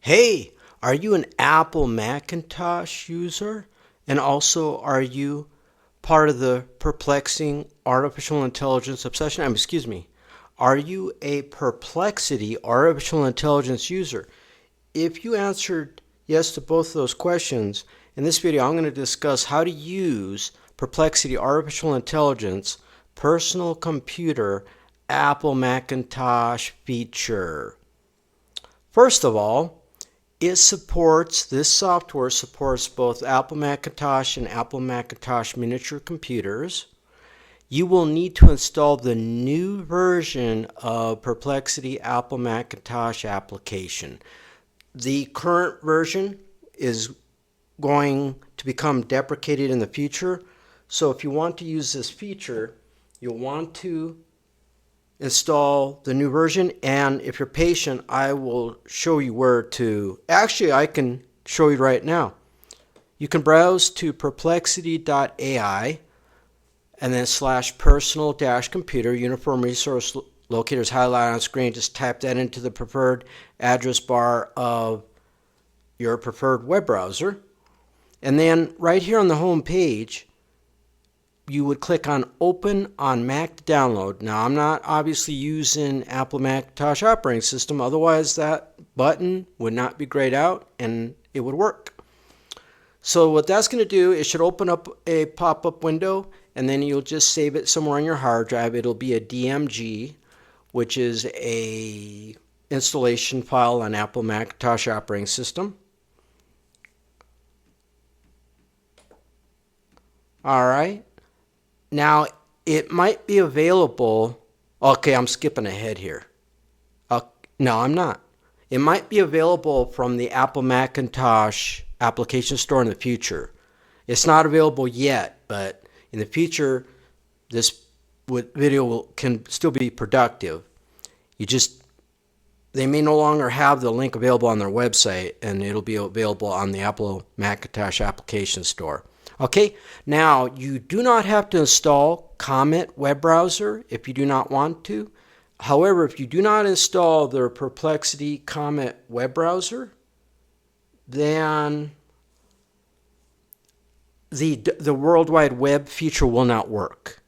Hey, are you an Apple Macintosh user? And also, are you part of the perplexing artificial intelligence obsession? Excuse me. Are you a Perplexity artificial intelligence user? If you answered yes to both of those questions, in this video I'm going to discuss how to use Perplexity artificial intelligence personal computer Apple Macintosh feature. First of all, this software supports both Apple Macintosh and Apple Macintosh miniature computers. You will need to install the new version of Perplexity Apple Macintosh application. The current version is going to become deprecated in the future. So if you want to use this feature, you'll want to install the new version, and if you're patient, I will show you where to. Actually, I can show you right now. You can browse to perplexity.ai and then /personal-computer. Uniform resource locator is highlighted on screen. Just type that into the preferred address bar of your preferred web browser, and then right here on the home page you would click on Open on Mac to download. Now, I'm not obviously using Apple Macintosh operating system, otherwise that button would not be grayed out and it would work. So what that's going to do, it should open up a pop-up window, and then you'll just save it somewhere on your hard drive. It'll be a DMG, which is a installation file on Apple Macintosh operating system. All right. Now, it might be available. Okay, I'm skipping ahead here. No, I'm not. It might be available from the Apple Macintosh application store in the future. It's not available yet, but in the future, this video can still be productive. They may no longer have the link available on their website, and it'll be available on the Apple Macintosh application store. Okay, now you do not have to install Comet web browser if you do not want to. However, if you do not install the Perplexity Comet web browser, then the World Wide Web feature will not work.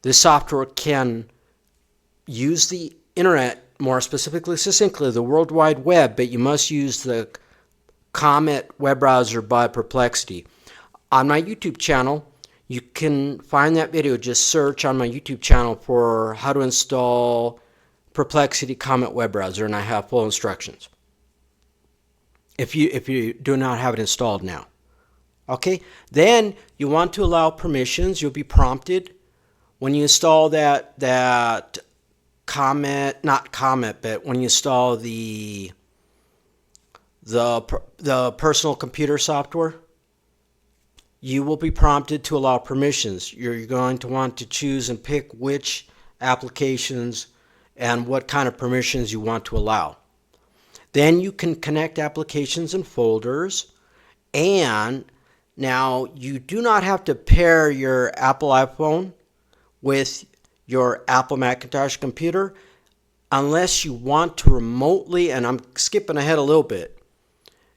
This software can use the internet, more specifically, succinctly, the World Wide Web, but you must use the Comet web browser by Perplexity. On my YouTube channel, you can find that video. Just search on my YouTube channel for how to install Perplexity Comet web browser, and I have full instructions if you do not have it installed now. Okay, then you want to allow permissions. You'll be prompted when you install that Comet, not Comet, but when you install the personal computer software, you will be prompted to allow permissions. You're going to want to choose and pick which applications and what kind of permissions you want to allow. Then you can connect applications and folders, and now you do not have to pair your Apple iPhone with your Apple Macintosh computer unless you want to remotely, and I'm skipping ahead a little bit,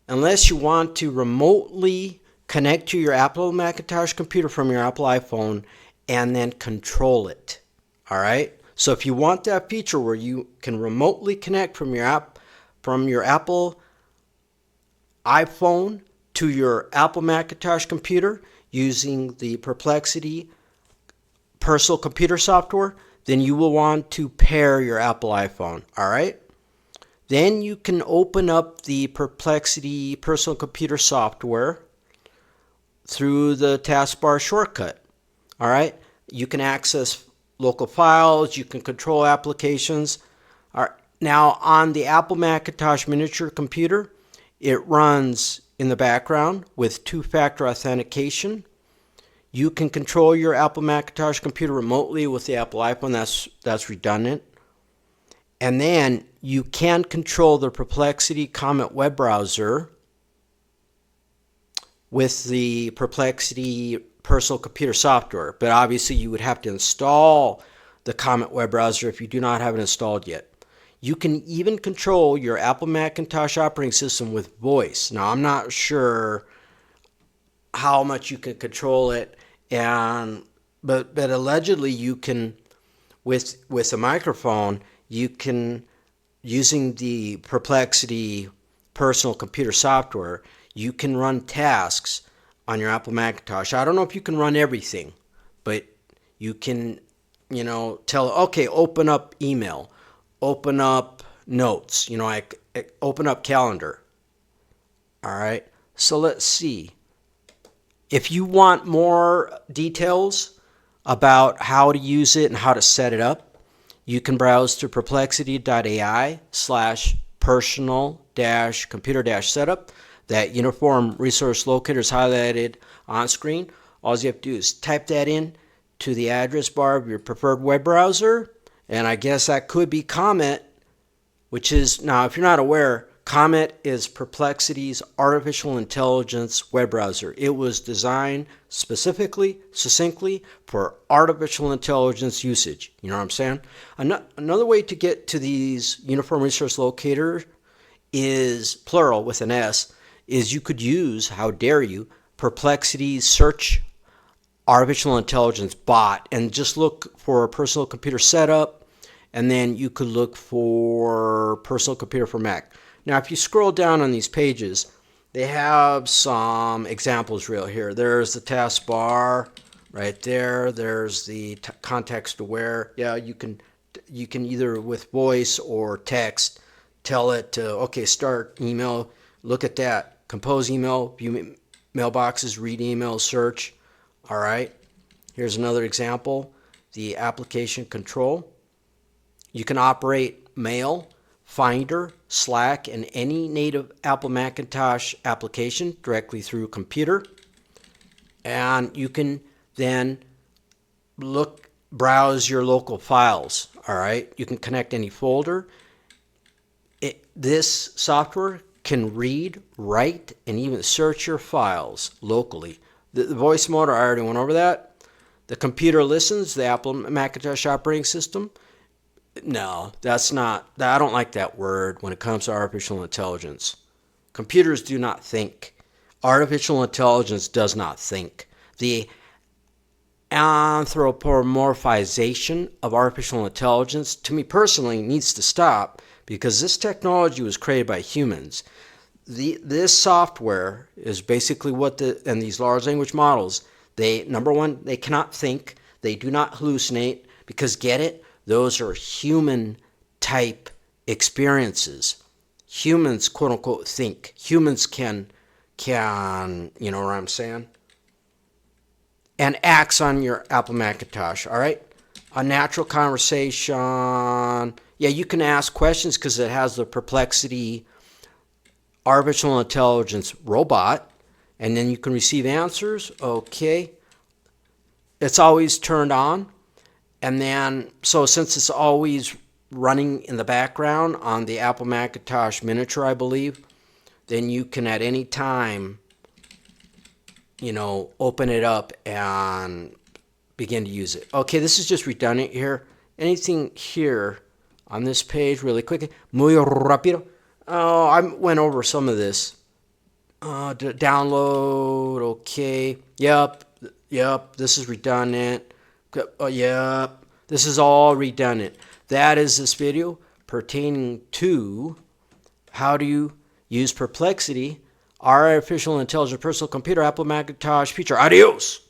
unless you want to remotely connect to your Apple Macintosh computer from your Apple iPhone and then control it. All right? So if you want that feature where you can remotely connect from your Apple iPhone to your Apple Macintosh computer using the Perplexity personal computer software, then you will want to pair your Apple iPhone. All right? Then you can open up the Perplexity personal computer software through the taskbar shortcut. All right, you can access local files, you can control applications. All right. Now, on the Apple Macintosh miniature computer, it runs in the background with two-factor authentication. You can control your Apple Macintosh computer remotely with the Apple iPhone. That's redundant. And then you can control the Perplexity Comet web browser with the Perplexity personal computer software, but obviously you would have to install the Comet web browser if you do not have it installed yet. You can even control your Apple Macintosh operating system with voice. Now, I'm not sure how much you can control it, but allegedly you can, with a microphone, you can, using the Perplexity personal computer software, you can run tasks on your Apple Macintosh. I don't know if you can run everything, but you can, tell, okay, open up email, open up notes, like open up calendar. All right. So let's see. If you want more details about how to use it and how to set it up, you can browse to perplexity.ai/personal-computer-setup. That uniform resource locator is highlighted on screen. All you have to do is type that in to the address bar of your preferred web browser, and I guess that could be Comet, which is, now if you're not aware, Comet is Perplexity's artificial intelligence web browser. It was designed specifically, succinctly, for artificial intelligence usage. You know what I'm saying? Another way to get to these uniform resource locator is, plural with an S, is you could use, how dare you, Perplexity's search artificial intelligence bot and just look for a personal computer setup, and then you could look for personal computer for Mac. Now, if you scroll down on these pages, they have some examples real here. There's the taskbar right there. There's the context aware. Yeah, you can either with voice or text tell it to, okay, start email. Look at that. Compose email, view mailboxes, read email, search. All right. Here's another example. The application control. You can operate Mail, Finder, Slack, and any native Apple Macintosh application directly through a computer. And you can then browse your local files. All right. You can connect any folder. This software can read, write, and even search your files locally. The voice mode, I already went over that. The computer listens, the Apple Macintosh operating system. No, that's not, I don't like that word when it comes to artificial intelligence. Computers do not think. Artificial intelligence does not think. The anthropomorphization of artificial intelligence, to me personally, needs to stop, because this technology was created by humans. This software is basically and these large language models, number one, they cannot think. They do not hallucinate, because get it? Those are human type experiences. Humans, quote unquote, think. Humans can, you know what I'm saying? And acts on your Apple Macintosh, all right? A natural conversation. Yeah, you can ask questions because it has the Perplexity artificial intelligence robot, and then you can receive answers. Okay. It's always turned on. And then, so since it's always running in the background on the Apple Macintosh miniature, I believe, then you can at any time, open it up and begin to use it. Okay, this is just redundant here. Anything here on this page really quickly? Muy rápido. Oh, I went over some of this. Download, okay. Yep, this is redundant. Yep, this is all redundant. That is this video pertaining to how do you use Perplexity, artificial intelligence personal computer, Apple Macintosh feature. Adios!